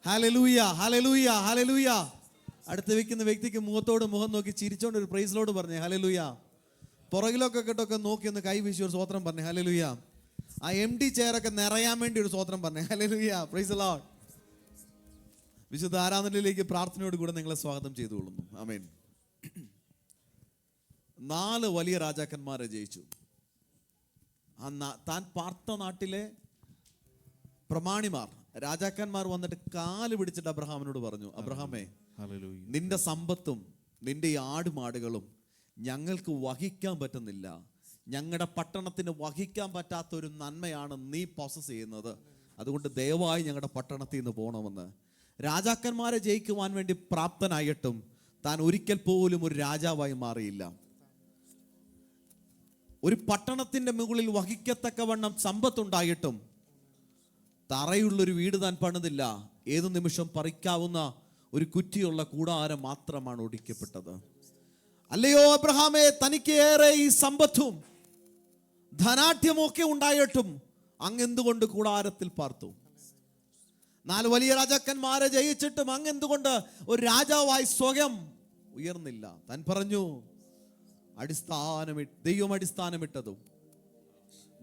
Hallelujah, hallelujah, hallelujah. അടുത്ത് വെക്കുന്ന വ്യക്തിക്ക് മുഖത്തോട് മുഖം നോക്കി ചിരിച്ചോണ്ട് ഒരു പ്രൈസ് ലോർഡ് പറഞ്ഞേ ഹല്ലേലൂയ. പുറകിലൊക്കെ കേട്ടൊക്കെ നോക്കി ഒന്ന് കൈ വീശി ഒരു സ്വോത്രം പറഞ്ഞേ ഹല്ലേലൂയ. ആ എംടി ചെയറൊക്കെ നിറയാൻ വേണ്ടി ഒരു സ്വോത്രം പറഞ്ഞേ ഹല്ലേലൂയ. Praise the Lord. വിശുദ്ധ ആരാധനയിലേക്ക് പ്രാർത്ഥനയോട് കൂടെ നിങ്ങളെ സ്വാഗതം ചെയ്തുകൊള്ളുന്നു. ആമേൻ. 4 വലിയ രാജാക്കന്മാരെ ജയിച്ചു. താൻ പാർത്ത നാട്ടിലെ പ്രമാണിമാർ രാജാക്കന്മാർ വന്നിട്ട് കാല് പിടിച്ചിട്ട് അബ്രഹാമിനോട് പറഞ്ഞു, അബ്രഹാമേ, നിന്റെ സമ്പത്തും നിന്റെ ഈ ആടുമാടുകളും ഞങ്ങൾക്ക് വഹിക്കാൻ പറ്റുന്നില്ല. ഞങ്ങളുടെ പട്ടണത്തിന് വഹിക്കാൻ പറ്റാത്ത ഒരു നന്മയാണ് നീ പ്രോസസ് ചെയ്യുന്നത്. അതുകൊണ്ട് ദയവായി ഞങ്ങളുടെ പട്ടണത്തിൽ നിന്ന് പോകണമെന്ന്. രാജാക്കന്മാരെ ജയിക്കുവാൻ വേണ്ടി പ്രാപ്തനായിട്ടും താൻ ഒരിക്കൽ പോലും ഒരു രാജാവായി മാറിയില്ല. ഒരു പട്ടണത്തിന്റെ മുകളിൽ വഹിക്കത്തക്കവണ്ണം സമ്പത്തുണ്ടായിട്ടും തറയുള്ളൊരു വീട് താൻ പണിതില്ല. ഏതു നിമിഷം പറിക്കാവുന്ന ഒരു കുറ്റിയുള്ള കൂടാരം മാത്രമാണ് ഒടിക്കപ്പെട്ടത്. അല്ലയോ അബ്രഹാമേ, തനിക്ക് ഏറെ ഈ സമ്പത്തും ധനാഢ്യമൊക്കെ ഉണ്ടായിട്ടും അങ്ങെന്തുകൊണ്ട് കൂടാരത്തിൽ പാർത്തു? 4 വലിയ രാജാക്കന്മാരെ ജയിച്ചിട്ടും അങ്ങെന്തുകൊണ്ട് ഒരു രാജാവായി സ്വയം ഉയർന്നില്ല? താൻ പറഞ്ഞു, ദൈവം അടിസ്ഥാനമിട്ടതും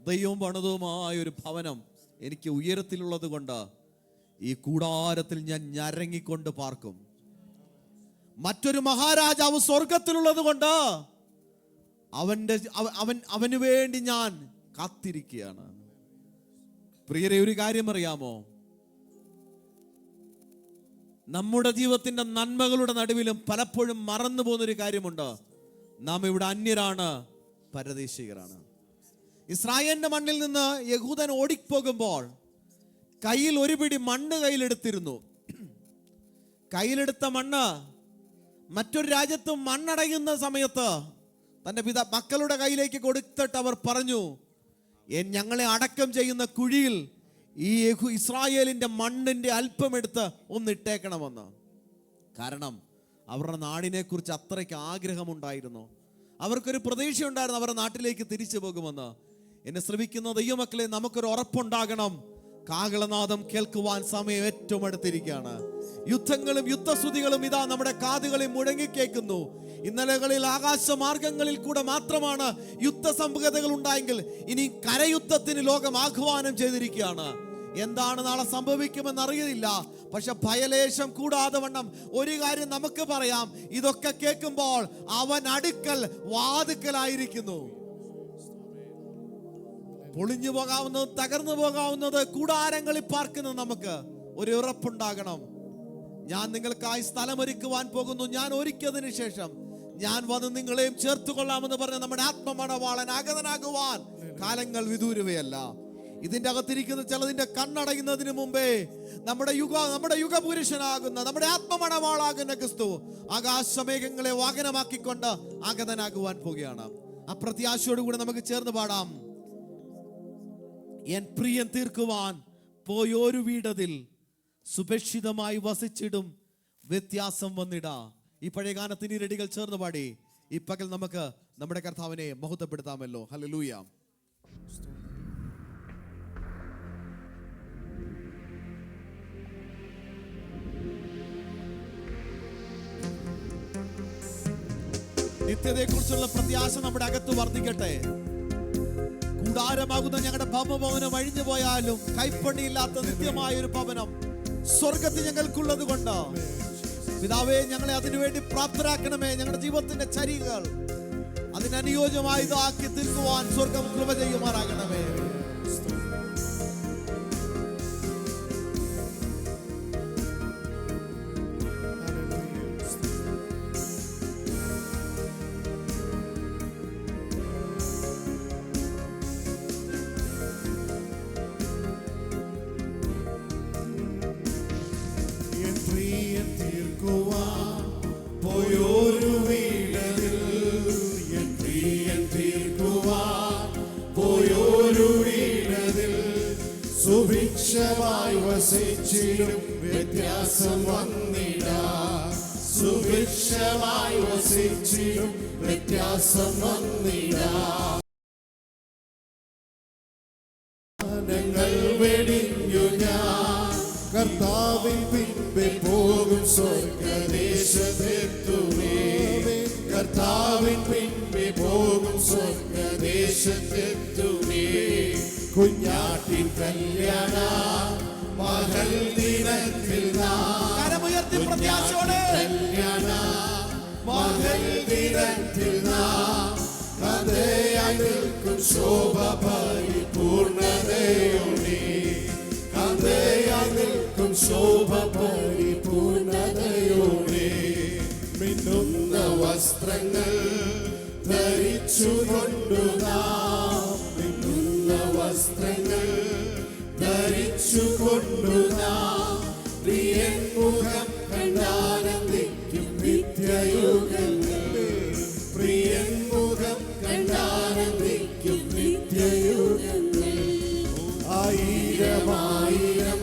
ദൈവം പണിതുമായ ഒരു ഭവനം എനിക്ക് ഉയരത്തിലുള്ളത് കൊണ്ട് ഈ കൂടാരത്തിൽ ഞാൻ ഞരങ്ങിക്കൊണ്ട് പാർക്കും. മറ്റൊരു മഹാരാജാവ് സ്വർഗത്തിലുള്ളത് കൊണ്ട് അവന് വേണ്ടി ഞാൻ കാത്തിരിക്കുകയാണ്. പ്രിയരെ, ഒരു കാര്യം അറിയാമോ? നമ്മുടെ ജീവിതത്തിന്റെ നന്മകളുടെ നടുവിലും പലപ്പോഴും മറന്നു പോകുന്നൊരു കാര്യമുണ്ട്. നാം ഇവിടെ അന്യരാണ്, പരദേശികരാണ്. ഇസ്രായേലിന്റെ മണ്ണിൽ നിന്ന് യഹൂദൻ ഓടിപ്പോകുമ്പോൾ കയ്യിൽ ഒരു പിടി മണ്ണ് കയ്യിലെടുത്തിരുന്നു. കയ്യിലെടുത്ത മണ്ണ് മറ്റൊരു രാജ്യത്ത് മണ്ണടയുന്ന സമയത്ത് തൻ്റെ മക്കളുടെ കയ്യിലേക്ക് കൊടുത്തിട്ട് അവർ പറഞ്ഞു, ഞങ്ങളെ അടക്കം ചെയ്യുന്ന കുഴിയിൽ ഈ ഇസ്രായേലിന്റെ മണ്ണിന്റെ അല്പമെടുത്ത് ഒന്നിട്ടേക്കണമെന്ന്. കാരണം അവരുടെ നാടിനെ കുറിച്ച് അത്രയ്ക്ക് ആഗ്രഹമുണ്ടായിരുന്നു. അവർക്കൊരു പ്രതീക്ഷയുണ്ടായിരുന്നു അവരുടെ നാട്ടിലേക്ക് തിരിച്ചു പോകുമെന്ന്. എന്നെ ശ്രമിക്കുന്ന ദൈവമക്കളെ, നമുക്കൊരു ഉറപ്പുണ്ടാകണം. കാഹളനാദം കേൾക്കുവാൻ സമയം ഏറ്റവും അടുത്തിരിക്കുകയാണ്. യുദ്ധങ്ങളും യുദ്ധസ്തുതികളും ഇതാ നമ്മുടെ കാതുകളിൽ മുഴങ്ങിക്കേൾക്കുന്നു. ഇന്നലകളിൽ ആകാശമാർഗങ്ങളിൽ കൂടെ മാത്രമാണ് യുദ്ധസംഭവതകൾ ഉണ്ടായെങ്കിൽ ഇനി കരയുദ്ധത്തിന് ലോകം ആഹ്വാനം ചെയ്തിരിക്കുകയാണ്. എന്താണ് നാളെ സംഭവിക്കുമെന്ന് അറിയില്ല. പക്ഷെ ഭയലേശം കൂടാതെ വണ്ണം ഒരു കാര്യം നമുക്ക് പറയാം, ഇതൊക്കെ കേൾക്കുമ്പോൾ അവൻ അടുക്കൽ വാതുക്കലായിരിക്കുന്നു. പൊളിഞ്ഞു പോകാവുന്നത്, തകർന്നു പോകാവുന്നത്, കൂടാരങ്ങളിൽ പാർക്കുന്ന നമുക്ക് ഒരു ഉറപ്പുണ്ടാകണം. ഞാൻ നിങ്ങൾക്കായി സ്ഥലമൊരുക്കുവാൻ പോകുന്നു. ഞാൻ ഒരുക്കിയതിനു ശേഷം ഞാൻ വന്ന് നിങ്ങളെയും ചേർത്തുകൊള്ളാമെന്ന് പറഞ്ഞ നമ്മുടെ ആത്മമണവാളൻ ആഗതനാകുവാൻ കാലങ്ങൾ വിദൂരവയല്ല. ഇതിന്റെ അകത്തിരിക്കുന്ന ചിലതിന്റെ കണ്ണടയുന്നതിന് മുമ്പേ നമ്മുടെ യുഗപുരുഷനാകുന്ന നമ്മുടെ ആത്മമണവാളാകുന്ന ക്രിസ്തു ആകാശമേഘങ്ങളെ വാഹനമാക്കിക്കൊണ്ട് ആഗതനാകുവാൻ പോകുകയാണ്. ആ പ്രത്യാശയോടുകൂടെ നമുക്ക് ചേർന്ന് പാടാം. എൻ പ്രിയൻ തീർക്കുവാൻ പോയൊരു വീടതിൽ സുരക്ഷിതമായി വസിച്ചിടും വ്യത്യാസം വന്നിടാ. ഈ പഴയ ഗാനത്തിന് രടികൾ ചേർന്ന് പാടി ഈ പകൽ നമുക്ക് നമ്മുടെ കർത്താവിനെ മഹത്വപ്പെടുത്താമല്ലോ. ഹല്ലേലൂയ. നിത്യതയെക്കുറിച്ചുള്ള പ്രത്യാശ നമ്മുടെ അകത്ത് വർദ്ധിക്കട്ടെ. കൂടാരമാകുന്ന ഞങ്ങളുടെ ഭവനം അഴിഞ്ഞു പോയാലും കൈപ്പണിയില്ലാത്ത നിത്യമായ ഒരു ഭവനം സ്വർഗത്തിൽ ഞങ്ങൾക്കുള്ളത് കൊണ്ട് പിതാവേ, ഞങ്ങളെ അതിനുവേണ്ടി പ്രാപ്തരാക്കണമേ. ഞങ്ങളുടെ ജീവിതത്തിന്റെ ചരികൾ അതിനനുയോജ്യമായി ഇതാക്കി തീർക്കുവാൻ സ്വർഗം കൃപ ചെയ്യുമാറാകണമേ. സുഭിക്ഷമായി വസിച്ചിടും വ്യത്യാസം വന്നിടാ. സുഭിക്ഷമായി വസിച്ചിടും വ്യത്യാസം വന്നിടാ. വെടിഞ്ഞു ഞാൻ കർത്താവിൻ പിൻപെ പോകും സ്വർഗദേശത്തെത്തുമേ. കർത്താവിൻ പിൻപെ പോകും സ്വർഗദേശത്തെത്തുമേ. കുഞ്ഞാട്ടിൻ കല്യാണ മകൾ ദിനത്തിൽ കരമുയർത്തി പ്രത്യാശയോടെ കല്യാണ മകൾ ദിനത്തിൽ കഥയായി നിൽക്കും ശോഭ പരിപൂർണതയോടെ. കഥയായി നിൽക്കും ശോഭ പരിപൂർണതയോടെ. മിന്നുന്ന വസ്ത്രങ്ങൾ ധരിച്ചുകൊണ്ടു നാം, മിന്നുന്ന വസ്ത്രങ്ങൾ ധരിച്ചുകൊണ്ടു നാം പ്രിയൻ മുഖം കണ്ടാനന്ദിക്കും നിത്യയുഗങ്ങൾ. പ്രിയൻ മുഖം കണ്ടാനന്ദിക്കും നിത്യയുഗങ്ങൾ. ആയിരമായിരം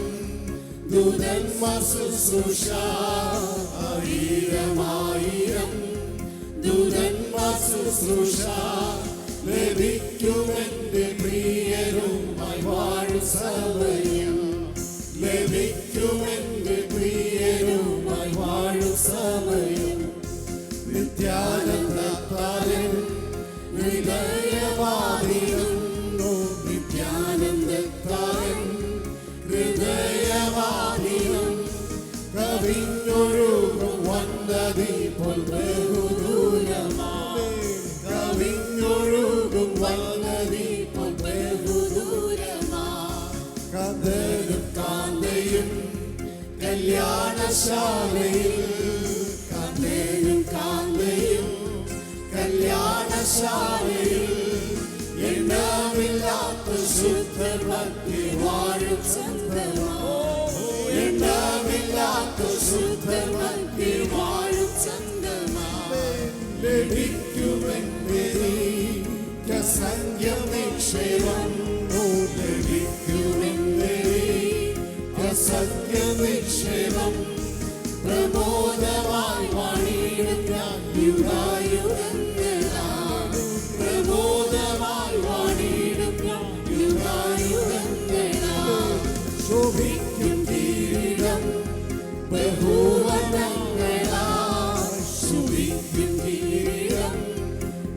ദൂതന്മാർ ശുശ്രൂഷ, ആയിരമായിരം ദൂതന്മാർ ശുശ്രൂഷ ലഭിക്കുമെന്റെ പ്രിയരുമായി വാഴും സമയം. ലഭിക്കുമെന്റെ പ്രിയരുമായി വാഴും സമയം. നിത്യാനന്ദത്താലും ഹൃദയവാദിരുന്നു, നിത്യാനന്ദത്താലും ഹൃദയവാദിരും കവിഞ്ഞൊഴുകും വന്നതി പോൽ ബഹുദൂരമായി. കവിഞ്ഞൊഴുകും വന്നതി പോൽ ബഹുദൂരമായി. കഥയും കാന്തയും കല്യാണശാലയിൽ, കഥയും കാന്തയും കല്യാണശാലയിൽ എണ്ണമില്ലാത്ത ശുദ്ധർ മധ്യേ വാഴും ചന്തമായി. എണ്ണമില്ലാത്ത ശുദ്ധർ മധ്യേ വാഴും ചന്തമായി. ലഭിക്കുമെന്നേ സംഖ്യം നിക്ഷേപം, ലഭിക്കുമെന്നേ സംഖ്യം നിക്ഷേപം. പ്രമോദമായി വാണിടും ഞാൻ യുഗായുഗങ്ങളാണ്. പ്രമോദമായി വാണിടും ഞാൻ യുഗായുഗങ്ങളാണ്. ശോഭിക്കും കിരീടം ബഹുവർണ്ണങ്ങളായി. ശോഭിക്കും കിരീടം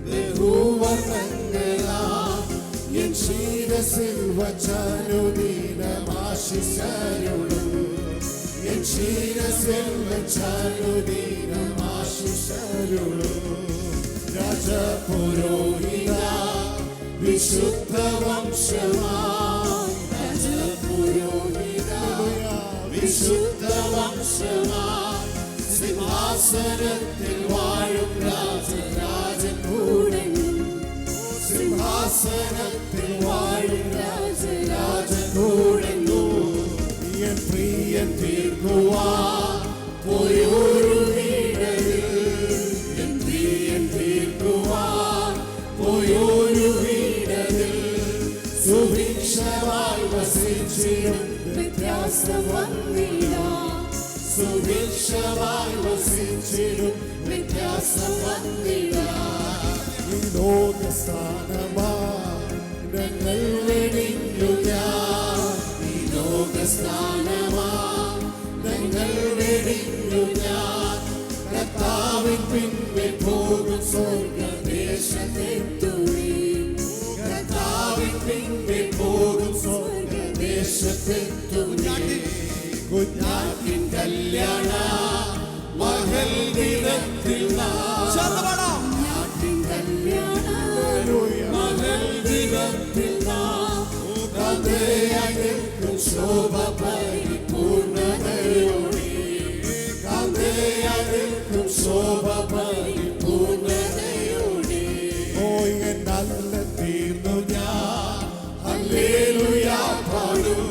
ബഹുവർണ്ണങ്ങളായി. എൻ ശിരസിൽ വച്ചാനുദീനമാശിസരുളും. എൻ ശിരസിൽ വച്ചാനുദീനമാശിസരുളും. രാജപുരോഹിത വിശുദ്ധ വംശമായി. രാജപുരോഹിത വിശുദ്ധ വംശമായി. സിംഹാസനത്തിൽ വാഴും രാജരാജൻ കൂടെ. സിംഹാസനത്തിൽ വാഴും രാജരാജൻ കൂടെ. എൻ പ്രിയൻ തീർക്കുവാൻ പോയൊരു വീടയിൽ, എൻ പ്രിയൻ തീർക്കുവാൻ പോയൊരു വീടയിൽ സുഭിക്ഷമായി വസിച്ചിടും വ്യത്യാസം വന്നില്ല. സുഭിക്ഷമായി വസിച്ചിടും വ്യത്യാസം വന്നില്ല. ഈ ലോകസ്ഥാനമായി ഞങ്ങൾ വെടിഞ്ഞു ഞാൻ. ഈ ലോകസ്ഥാനമായി ഞങ്ങൾ വെടിഞ്ഞു ഞാൻ. കർത്താവിൻ പിൻപെ പോകും സ്വർഗദേശത്തെത്തുമേ. കർത്താവിൻ പിൻപെ പോകും സ്വർഗദേശത്തെത്തുമേ. കുഞ്ഞാട്ടിൻ കല്യാണ മകൾ ദിനത്തിൽ കുഞ്ഞാട്ടിൻ കല്യാണ മകൾ ദിനത്തിൽ കഥയായി നിൽക്കും ശോഭ പരിപൂർണതയോടെ. കഥയായി നിൽക്കും ശോഭ പരിപൂർണതയോടെ. ഓ എൻ നല്ല തീർന്നു ഞാൻ ഹല്ലേലൂയ പാടും.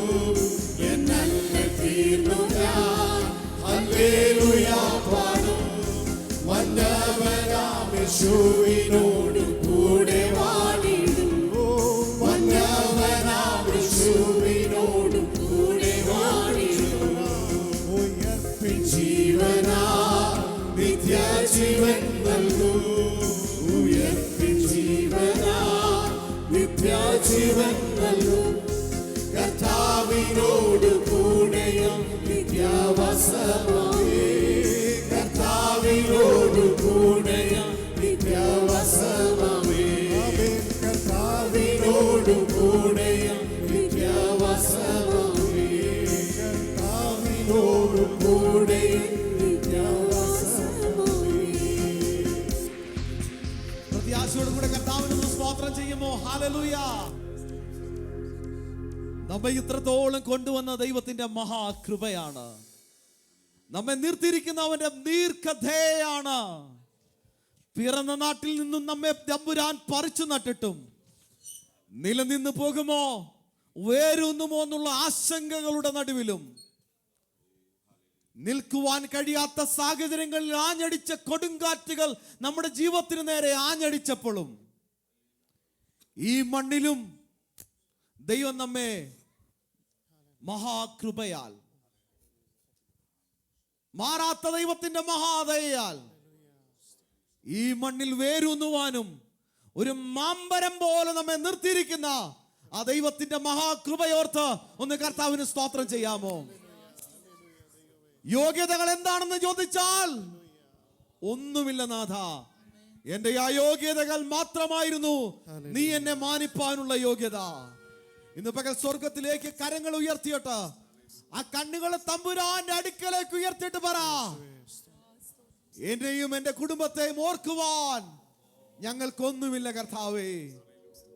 എൻ നല്ല തീർന്നു ഞാൻ ഹല്ലേലൂയ പാടും. വന്നവനാം യേശുവിനോട് കൂടെ വാണിടും. വന്നവനാം യേശുവിനോട് കൂടെ വാണിടും. ഉയർപ്പിൻ ജീവനാ നിത്യജീവൻ നൽകും. ഉയർപ്പിൻ ജീവനാ നിത്യജീവൻ നൽകും. കർത്താവിനോട് കൂടെയും നിത്യവാസമേ കർത്താവിനോടു കൂടെ ഞാൻ നിത്യവാസമേ കർത്താവിനോടു കൂടെ ഞാൻ നിത്യവാസമേ കർത്താവിനോടു കൂടെ പ്രത്യാശയോടും കൂടെ കർത്താവിനൊന്ന് സ്തോത്രം ചെയ്യുമോ? ഹല്ലേലൂയ. നമ്മെ ഇത്രത്തോളം കൊണ്ടുവന്ന ദൈവത്തിന്റെ മഹാകൃപയാണ്. നമ്മെ നിർത്തിയിരിക്കുന്ന അവന്റെ ദീർഘതയാണ്. പിറന്ന നാട്ടിൽ നിന്നും നമ്മെ തമ്പുരാൻ പറിച്ചു നട്ടിട്ടും നിലനിന്ന് പോകുമോ വേരൂന്നുമോ എന്നുള്ള ആശങ്കകളുടെ നടുവിലും നിൽക്കുവാൻ കഴിയാത്ത സാഹചര്യങ്ങളിൽ ആഞ്ഞടിച്ച കൊടുങ്കാറ്റുകൾ നമ്മുടെ ജീവിതത്തിന് നേരെ ആഞ്ഞടിച്ചപ്പോഴും ഈ മണ്ണിലും ദൈവം നമ്മെ മഹാകൃപയാൽ, മാറാത്ത ദൈവത്തിന്റെ മഹാദയയാൽ ഈ മണ്ണിൽ വേരൂന്നുവാനും ഒരു മാമ്പരം പോലെ നമ്മെ നിർത്തിയിരിക്കുന്ന ആ ദൈവത്തിന്റെ മഹാകൃപയോർത്ത് ഒന്ന് കർത്താവിന് സ്തോത്രം ചെയ്യാമോ? യോഗ്യതകൾ എന്താണെന്ന് ചോദിച്ചാൽ ഒന്നുമില്ല നാഥ. എന്റെ ആ യോഗ്യതകൾ മാത്രമായിരുന്നു നീ എന്നെ മാനിപ്പാനുള്ള യോഗ്യത. ഇന്ന് പകൽ സ്വർഗത്തിലേക്ക് കരങ്ങൾ ഉയർത്തിയിട്ട് ആ കണ്ണുകളെ തമ്പുരാന്റെ അടുക്കലേക്ക് ഉയർത്തിയിട്ട് പറ, എന്നെയും എന്റെ കുടുംബത്തെയും ഓർക്കുവാൻ ഞങ്ങൾക്കൊന്നുമില്ല കർത്താവേ.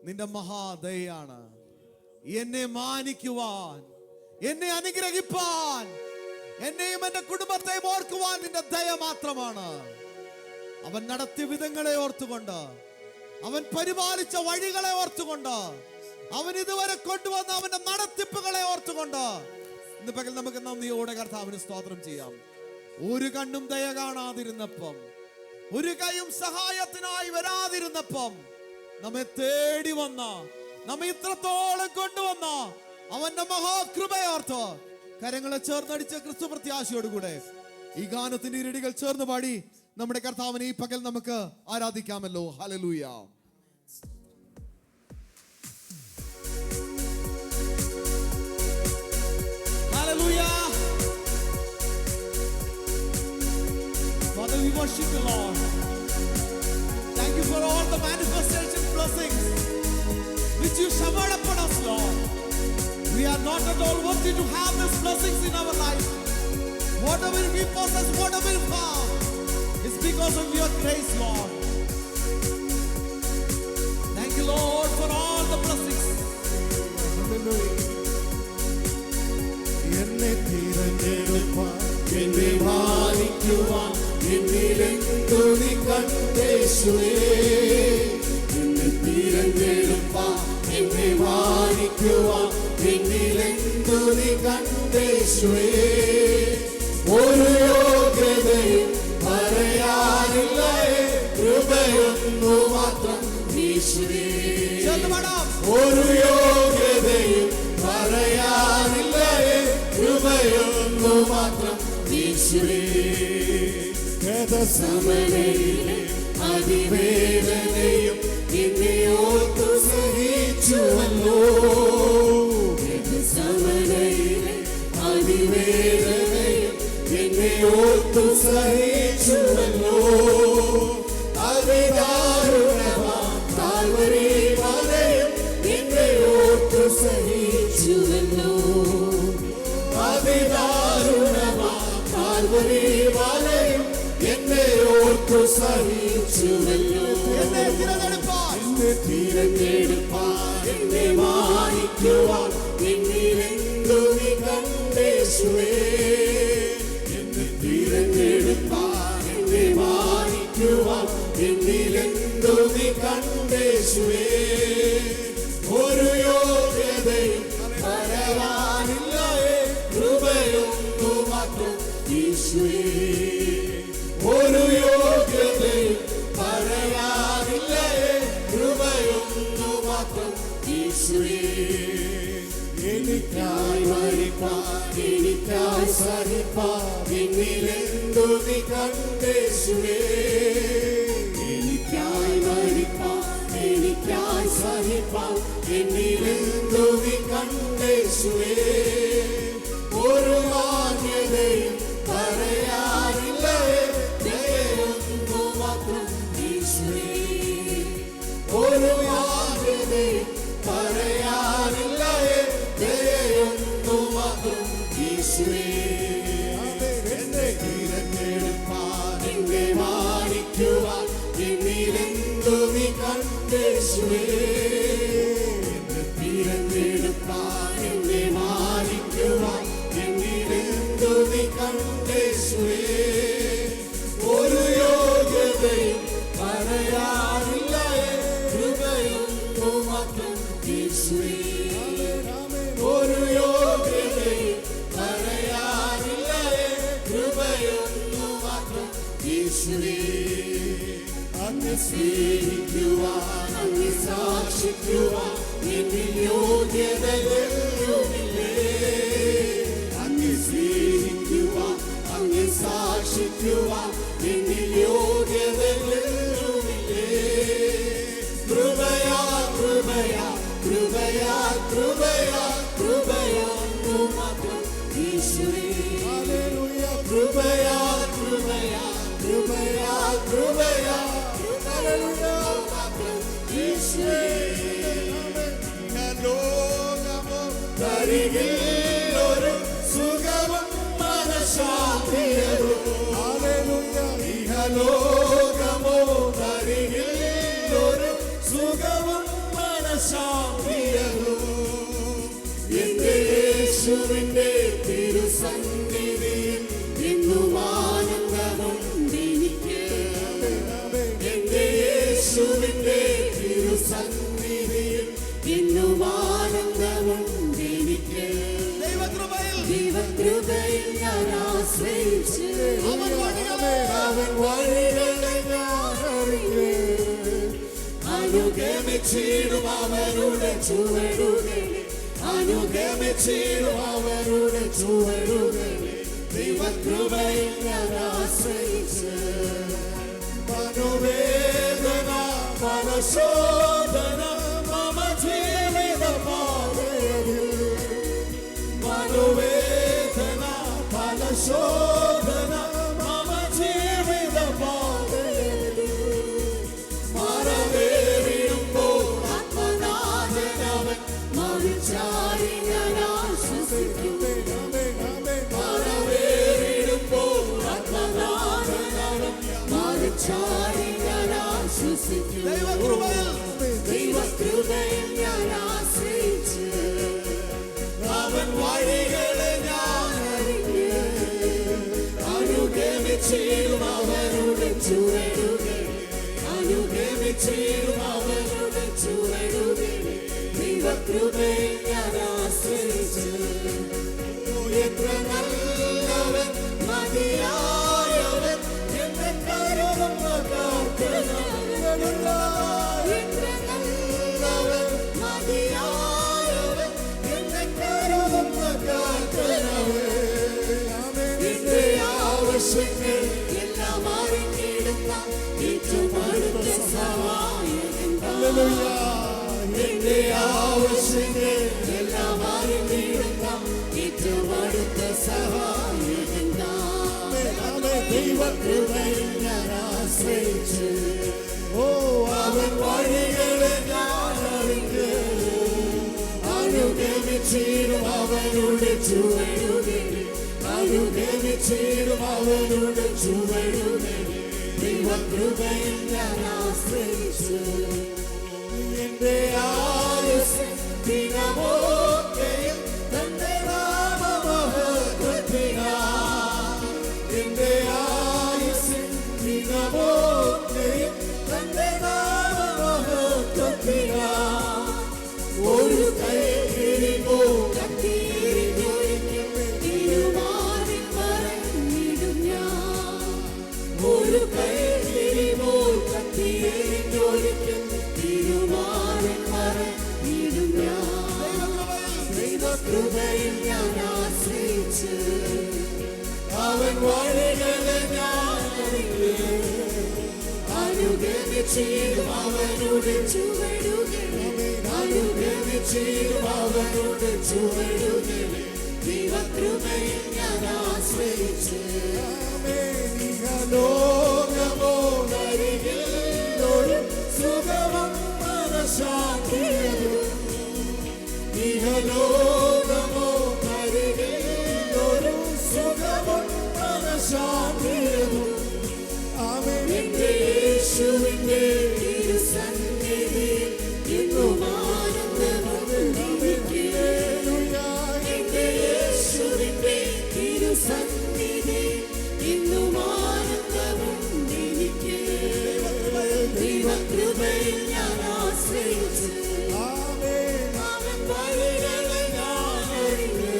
നിന്റെ മഹാദയാണ്. എന്നെ മാനിക്കുവാൻ, എന്നെ അനുഗ്രഹിപ്പാൻ, എന്നെയും എന്റെ കുടുംബത്തെയും ഓർക്കുവാൻ നിന്റെ ദയ മാത്രമാണ്. അവൻ നടത്തിയ വിധങ്ങളെ ഓർത്തുകൊണ്ട്, അവൻ പരിപാലിച്ച വഴികളെ ഓർത്തുകൊണ്ട്, അവൻ ഇതുവരെ കൊണ്ടുവന്ന അവന്റെ നടത്തിപ്പുകളെ ഓർത്തുകൊണ്ട് ഇന്ന് പകൽ നമുക്ക് നന്ദിയോടെ കർത്താവിന് സ്തോത്രം ചെയ്യാം. ഒരു കണ്ണും ദയ കാണാതിരുന്നപ്പം, ഒരു കൈയും സഹായത്തിനായി വരാതിരുന്നപ്പം നമ്മെ തേടി വന്ന, നമ്മെ ഇത്രത്തോളം കൊണ്ടുവന്ന അവന്റെ മഹാകൃപയോർത്ത് കരങ്ങളെ ചേർന്നടിച്ച ക്രിസ്തു പ്രത്യാശയോടുകൂടെ ഈ ഗാനത്തിന്റെ ഇരടികൾ ചേർന്ന് പാടി നമ്മുടെ കർത്താവിനെ ഈ പകൽ നമുക്ക് ആരാധിക്കാമല്ലോ. Hallelujah. Hallelujah. Father, we worship you, Lord. Thank you for all the manifestation blessings which you showered upon us, Lord. We are not at all worthy to have these blessings in our life. Whatever we possess, whatever we have, it's because of your grace, Lord. Thank you, Lord, for all the blessings. Hallelujah. എന്നെ തിരഞ്ഞെടുപ്പാൻ, എന്നെ മാനിക്കുവാൻ എന്നിലെന്തു നീ കണ്ടേശുവേ. എന്നെ തിരഞ്ഞെടുപ്പാൻ, എന്നെ മാനിക്കുവാൻ എന്നിലെന്തു നീ കണ്ടേശുവേ. ഒരു യോഗ്യതയും പറയാനില്ല, കൃപയൊന്നു മാത്രം യേശുവേ. ഒരു യോഗ്യതയും പറയാനില്ല, കൃപയൊന്നു മാത്രം യേശുവേ. ഗതസമനയിലെ അതിവേദനയും എന്നെ ഓർത്തു സഹിച്ചുവല്ലോ. ഗതസമനയിലെ അതിവേദനയും എന്നെ ഓർത്തു സഹിച്ചുവല്ലോ. അതിദാരുണമാം കാൽവരി മലയും എന്നെ ഓർത്തു സഹിച്ചുവല്ലോ. അതിദാരുണമാം കാൽവരി മലയും എന്നെ ഓർത്തു സഹിച്ചുവല്ലോ. എന്നെ തിരഞ്ഞെടുപ്പാൻ, എന്നെ മാനിക്കുവാൻ എന്നിലെന്തു നീ കണ്ടേശുവേ. എന്നെ തിരഞ്ഞെടുപ്പാൻ, എന്നെ മാനിക്കുവാൻ എന്നിലെന്തു നീ കണ്ടേശുവേ. ഒരു യോഗ്യതയും പറയാനില്ല, കൃപയൊന്നു മാത്രം യേശുവേ. ഒരു യോഗ്യതയും പറയാനില്ല, കൃപയൊന്നു മാത്രം യേശുവേ. എനിക്കായി മരിപ്പാൻ, എനിക്കായി സഹിപ്പാൻ എന്നിലെന്തു നീ കണ്ടേശുവേ. എനിക്കായി മരിപ്പാൻ, എനിക്കായി സഹിപ്പാൻ എന്നിലെന്തു നീ കണ്ടേശുവേ. ഒരു മാന്യത യേശുവേ എന്നെ തിരഞ്ഞെടുപ്പാൻ എന്നെ മാനിക്കുവാൻ എന്നിലെന്തു നീ കണ്ടേശുവേ എന്നെ തിരഞ്ഞെടുപ്പാൻ എന്നെ മാനിക്കുവാൻ എന്നിലെന്തു നീ കണ്ടേശുവേ ഒരു യോഗ്യതയും പറയാനില്ല കൃപയൊന്നു മാത്രം യേശുവേ ഒരു യോഗ്യതയും പറയാനില്ല കൃപയൊന്നു മാത്രം യേശുവേ അങ്ങ് സ്നേഹിക്കുവാൻ അങ്ങ് സാക്ഷിക്കുവാൻ എന്നിൽ യോഗ്യതയൊന്നുമില്ലേ അങ്ങ് സ്നേഹിക്കുവാൻ അങ്ങ് സാക്ഷിക്കുവാൻ എന്നിൽ യോഗ്യതയൊന്നുമില്ലേ കൃപയാ കൃപയാ കൃപയാ കൃപയാ കൃപയൊന്നു മാത്രം യേശുവേ കൃപയാ കൃപയാ കൃപയാ കൃപയാ കൃപയൊന്നു മാത്രം യേശുവേ തരികിൽ ഒരു സുഖവും മനഃശാന്തിയോ ഇഹലോകമോ തരികിൽ ഒരു സുഖവും മനഃശാന്തിയോ എന്റെ യേശുവിന്റെ തിരുസന്നിധിയിൽ എന്നും ആനന്ദമുണ്ടെനിക്ക് എന്റെ യേശുവിന്റെ തിരുസന്നിധിയിൽ എന്നും ആനന്ദമുണ്ടെനിക്ക് ദൈവകൃപയിൽ ഞാൻ ആശ്രയിച്ച് അവൻ വഴികളെ ഞാൻ അറിഞ്ഞ് അനുഗമിച്ചിടും അവരുടെ ചുവടുകളെ അനുഗമിച്ചിടും അവരുടെ ചുവടുകളെ ദൈവകൃപയിൽ ഞാൻ ആശ്രയിച്ച് മനോവേദന മനശോധന മമ ജീവിത പാതയിൽ മനോവേദന മനശോധന മമ ജീവിത പാതയിൽ മറവേറിടുമ്പോൾ ആത്മനാഥനവൻ മറിച്ചാടി ഞാൻ ആശ്വസിക്കും മറവേറിടുമ്പോൾ ആത്മനാഥനവൻ മറിച്ചാടി ഞാൻ ആശ്വസിക്കും ദൈവകൃപയിൽ ഞാൻ ആശ്രയിച്ച് അവൻ വഴികളെ ഞാൻ അറിഞ്ഞ് അനുഗമിച്ചിടും അവരുടെ ചുവടുകളെ അനുഗമിച്ചിടും അവരുടെ ചുവടുകളെ ദൈവകൃപയിൽ ഞാൻ ആശ്രയിച്ച് എത്ര നല്ലവൻ മതിയായവൻ എന്നെ കരുതുന്ന കാർത്തനവൻ എത്ര നല്ലവൻ മതിയായവൻ എന്നെ കരുതുന്ന കാർത്തനവൻ എന്റെ ആവശ്യങ്ങൾ എല്ലാം അറിഞ്ഞിടുന്ന ഏറ്റവും അടുത്ത സഹായകൻ എന്റെ ആവശ്യങ്ങൾ എല്ലാം അറിഞ്ഞിടുന്ന ഏറ്റവും അടുത്ത സഹായകൻ ദൈവകൃപയിൽ ഞാൻ ആശ്രയിച്ച് അവൻ വഴികളെ ഞാൻ അറിഞ്ഞ് അനുഗമിച്ചിടും അവരുടെ ചുവടുകളെ അനുഗമിച്ചിടും അവരുടെ ചുവടുകളെ ദൈവകൃപയിൽ ഞാൻ ആശ്രയിച്ച് എന്റെ ആയുസ് ദിനമൊക്കെയും തന്റെ നാമമഹത്വത്തിനായി എന്റെ ആയുസ് ദിനമൊക്കെയും തന്റെ നാമമഹത്വത്തിനായി ഒരു കൈകിരിമോ കത്തിയിരിക്കും തിരുമാറിൽ മറഞ്ഞിടും ഞാൻ ഒരു കൈകിരിമോ കത്തിയിരിക്കും തിരുമാറിൽ മറഞ്ഞിടും ഞാൻ ദൈവകൃപയിൽ ഞാൻ ആശ്രയിച്ച് അവൻ വഴികളെ ഞാൻ അറിഞ്ഞ് അനുഗമിച്ചിടും അവരുടെ ചുവടുകളെ അനുഗമിച്ചിടും അവരുടെ ചുവടുകളെ ദൈവകൃപയിൽ ഞാൻ ആശ്രയിച്ച് ലോകമോ നരികിൽ ഒരു സുഖവും മനഃശാന്തിയും ഇഹലോകമോ നരികിൽ ഒരു ശാന്തിയതും എന്റെ യേശുവിന്റെ തിരുസന്നിധിയിൽ എന്നും ആനന്ദമുണ്ടെനിക്ക്. എന്റെ യേശുവിന്റെ തിരുസന്നിധിയിൽ എന്നും ആനന്ദമുണ്ടെനിക്ക്. ദൈവകൃപയിൽ ഞാൻ ആശ്രയിച്ചു, അവൻ വഴികളെ ഞാൻ അറിഞ്ഞു.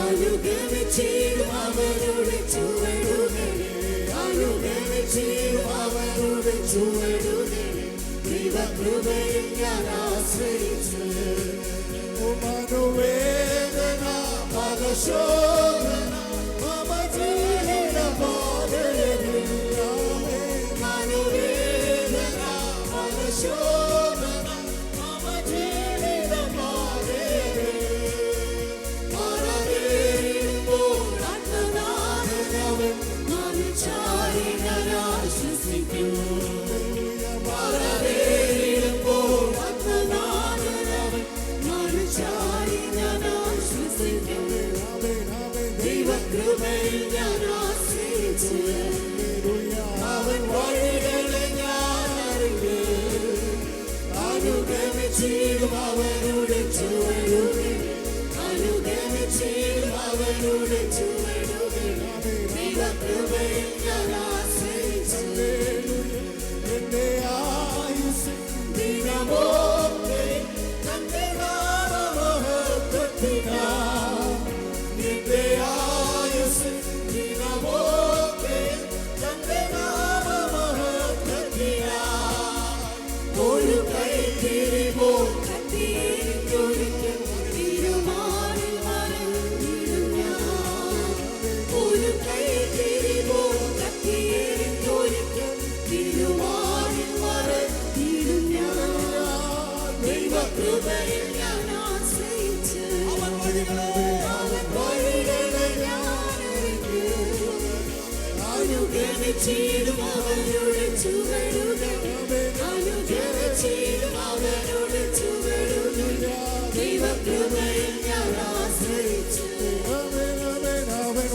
അനുഗമിച്ചിടും അവരുടെ ചുവടുകളെ, അനുഗമിച്ചിടും അവരുടെ ചുവടുകളെ. ദൈവകൃപയിൽ ഞാൻ ആശ്രയിച്ചു. മനോവേദന പരശോധന മമ ജീവിതപാതയിൽ. മനോവേദന പരശോധന മമ ജീവിതപാതയിൽ. മറവേറുമ്പോൾ അന്നദാനവൻ മനുചാരിണരാശ്വസിക്കും. മറവേറുമ്പോൾ അന്നദാനവൻ മനുചാരിണരാശ്വസിക്കും. ദൈവകൃപയിൽ ഞാൻ ആശ്രയിച്ചു, അവൻ വഴികളെ ഞാൻ അറിഞ്ഞു. അനുഗമിച്ചിടും അവരുടെ ചുവടുകളെ, അനുഗമിച്ചിടും അവരുടെ ചുവടുകളെ. ദൈവകൃപയിൽ ഞാൻ ആശ്രയിച്ചു. എന്റെ ആയുസ് ദിനമൊക്കെ തന്റെ നാമമഹത്വത്തിനായി. നിന്റെ ആയുസ് ദിനമൊക്കെ തന്റെ നാമമഹത്വത്തിനായി. ഒരു കൈത്തിരിപോൽ കത്തിയിരിക്കൊരിക്കൽ തിരുമാറിൽ മറഞ്ഞിടും ഞാൻ. ഒരു കൈത്തിരിപോൽ കത്തിയിരിക്കൊരിക്കൽ തിരുമാറിൽ മറഞ്ഞിടും ഞാൻ. ദൈവകൃപയിൽ ഞാൻ ആശ്രയിച്ചു, അവൻ വഴികളെ ഞാൻ അറിഞ്ഞു. അനുഗമിച്ചിടും അവരുടെ ചുവടുകൾ, അനുഗമിച്ചിടും അവരുടെ ചുവടുകൾ. ദൈവകൃപയിൽ ഞാൻ ആശ്രയിച്ചു, അവൻ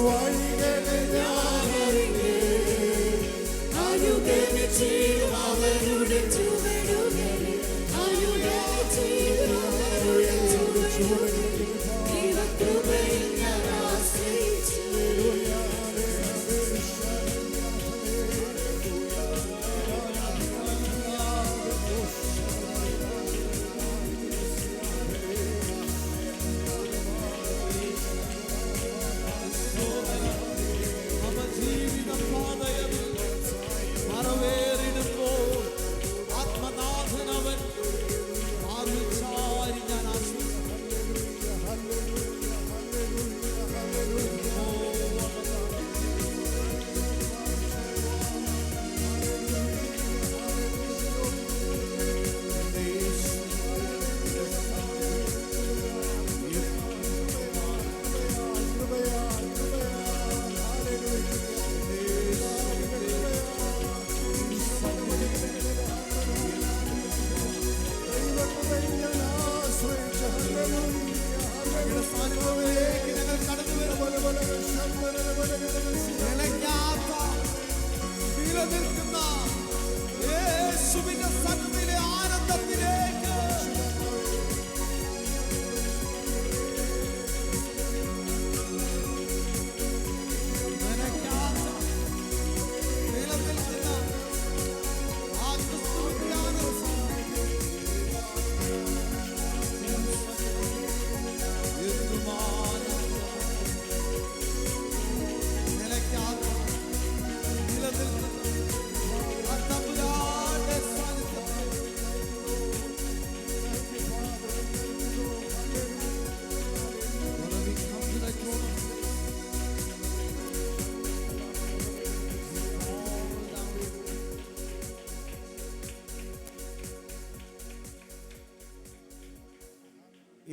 വഴികളെ ഞാൻ അറിഞ്ഞു. അനുഗമിച്ചിടും അവരുടെ ചുവടുകൾ, അനുഗമിച്ചിടും അവരുടെ ചുവടുകൾ. ദൈവകൃപയിൽ ഞാൻ ആശ്രയിച്ചു. അവ ജീവിതപാതയിൽ മറവേറിടുമ്പോൾ ആത്മനാഥനവൻ ആർവിച്ചാരി ഞാൻ സ്ഥാനങ്ങളിലേക്ക് ഞങ്ങൾ കടന്നു വരുമ്പോൾ നിലയ്ക്കാത്ത നിലനിൽക്കുന്ന യേശുവിന്റെ സന്നിധിയിലെ ആനന്ദത്തിലേക്ക് നിലയ്ക്കാത്ത നിലനിൽക്കുന്ന ആ ക്രിസ്തുവിന്റെ ആനന്ദം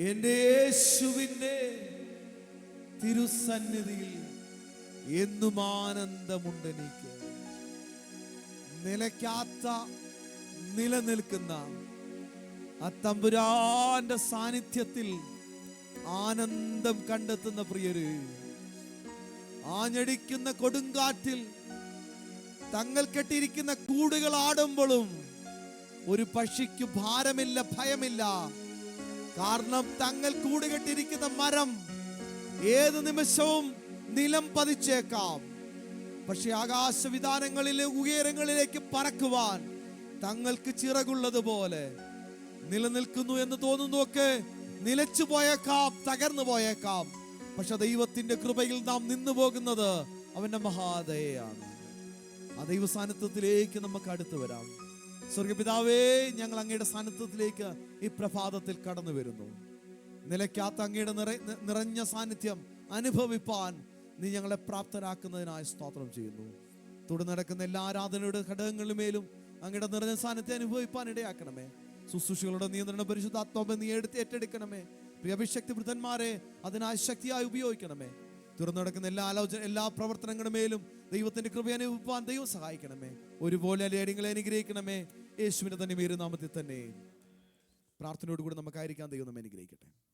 എന്റെ യേശുവിന്റെ തിരുസന്നിധിയിൽ എന്നും ആനന്ദമുണ്ടെനിക്ക്. നിലയ്ക്കാത്ത നിലനിൽക്കുന്ന ആ തമ്പുരാന്റെ സാന്നിധ്യത്തിൽ ആനന്ദം കണ്ടെത്തുന്ന പ്രിയര്, ആഞ്ഞടിക്കുന്ന കൊടുങ്കാറ്റിൽ തങ്ങൾ കെട്ടിയിരിക്കുന്ന കൂടുകൾ ആടുമ്പോഴും ഒരു പക്ഷിക്ക് ഭാരമില്ല, ഭയമില്ല. കാരണം തങ്ങൾ കൂടുകെട്ടിരിക്കുന്ന മരം ഏത് നിമിഷവും നിലം പതിച്ചേക്കാം. പക്ഷെ ആകാശവിധാനങ്ങളിലെ ഉയരങ്ങളിലേക്ക് പറക്കുവാൻ തങ്ങൾക്ക് ചിറകുള്ളതുപോലെ നിലനിൽക്കുന്നു എന്ന് തോന്നുന്നതൊക്കെ നിലച്ചു പോയേക്കാം, തകർന്നു പോയേക്കാം. പക്ഷെ ദൈവത്തിന്റെ കൃപയിൽ നാം നിന്നു പോകുന്നത് അവന്റെ മഹാദയയാണ്. ആ ദൈവ സാന്നിധ്യത്തിലേക്ക് നമുക്ക് അടുത്തു വരാം. സ്വർഗപിതാവേ, ഞങ്ങൾ അങ്ങയുടെ സാന്നിധ്യത്തിലേക്ക് ഈ പ്രഭാതത്തിൽ കടന്നു വരുന്നു. നിലയ്ക്കാത്ത അങ്ങയുടെ നിറഞ്ഞ സാന്നിധ്യം അനുഭവിപ്പാൻ നീ ഞങ്ങളെ പ്രാപ്തരാക്കുന്നതിനായി സ്തോത്രം ചെയ്യുന്നു. തുടർന്ന് നടക്കുന്ന എല്ലാ ആരാധനയുടെ ഘടകങ്ങളിലും അങ്ങയുടെ നിറഞ്ഞ സാന്നിധ്യം അനുഭവിപ്പാൻ ഇടയാക്കണമേ. ശുശ്രൂഷകളുടെ നിയന്ത്രണം പരിശുദ്ധാത്മാവെ നീ ഏറ്റെടുക്കണമേ. പ്രിയ അഭിഷക്തി വൃദ്ധന്മാരെ അതിനായി ശക്തിയായി ഉപയോഗിക്കണമേ. തുറന്നു നടക്കുന്ന എല്ലാ പ്രവർത്തനങ്ങളുമേലും ദൈവത്തിന്റെ കൃപ അനുഭവിപ്പാൻ ദൈവം സഹായിക്കണമേ. ഒരുപോലെ അലേടിങ്ങളെ അനുഗ്രഹിക്കണമേ. യേശുവിന്റെ തന്നെ നാമത്തിൽ തന്നെ പ്രാർത്ഥനയോടുകൂടി നമുക്കായിരിക്കാൻ ദൈവം നമ്മെ അനുഗ്രഹിക്കട്ടെ.